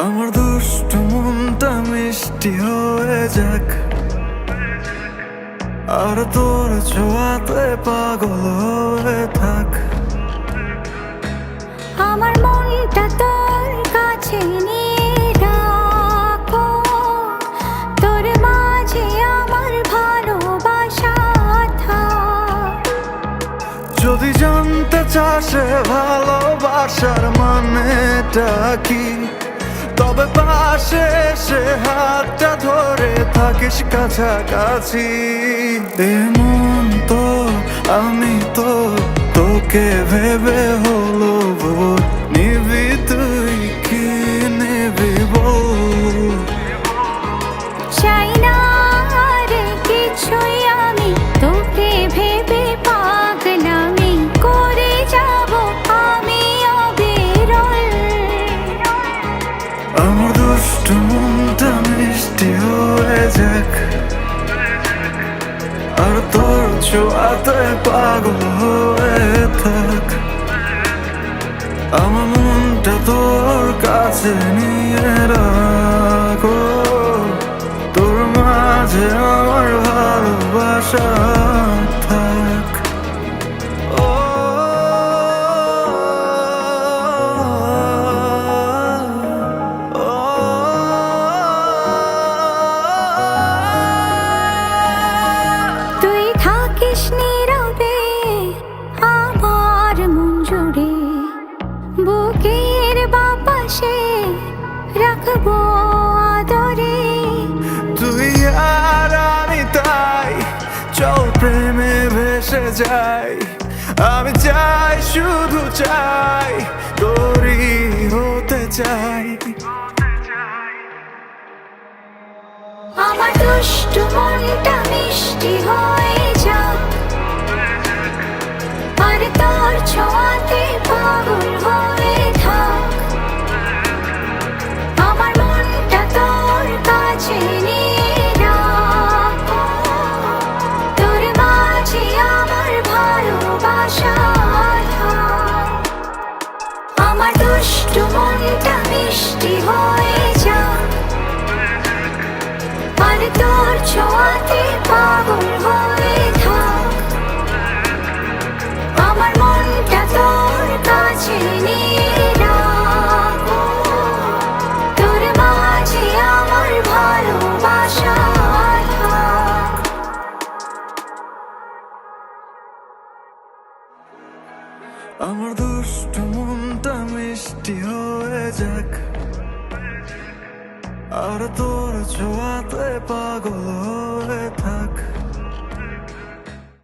আমার দুষ্টু মনটা মিষ্টি হয়ে যাক, আর তোর ছোঁয়াতে পাগল হয়ে থাক। আমার মনটা তোর কাছে নিয়ে রাখো, তোর মাঝে আমার ভালোবাসা থাক। যদি জানতে চাসে ভালোবাসার মানেটা কি, তবে পাশে এসে হাতটা ধরে থাকিস কাছাকাছি। এমন তো আমি তো তোকে ভেবে হলো ভোর, নিবি তুই কি নিবি বল। চাই না রে কিছুই আমি, তোকে ভেবে পাগলামি করে যাব আমি অবিরল। আমার দুষ্টু মনটা মিষ্টি হয়ে যাক, আর তোর ছোঁয়াতে পাগল হয়ে থাক। আমার মনটা তোর কাছে নিয়ে রাখো, তোর মাঝে আমার ভালোবাসা থাক। তুই থাকিস নীরবে আমার মন জুড়ে, বুকের বাপাশে রাখবো আদরে। তুই আর আমি তাই চল প্রেমে ভেসে যাই, আমি চাই শুধু চাই তোরই হতে চাই। আমার দুষ্টু মনটা মিষ্টি হয়ে যাক, আর তোর ছোঁয়াতে পাগল হয়ে থাক। আমার মনটা তোর কাছে নিয়ে রাখো, তোর মাঝে আমার ভালোবাসা থাক। আমার দুষ্টু মনটা মিষ্টি হয়ে যাক, আর তোর ছোঁয়াতে পাগল হয়ে থাক। আমার মনটা তোর কাছে নিয়ে রাখো, তোর মাঝে আমার ভালোবাসা থাক। আমার দুষ্টু মনটা মিষ্টি হয়ে যাক, আর তোর ছোঁয়াতে পাগল হয়ে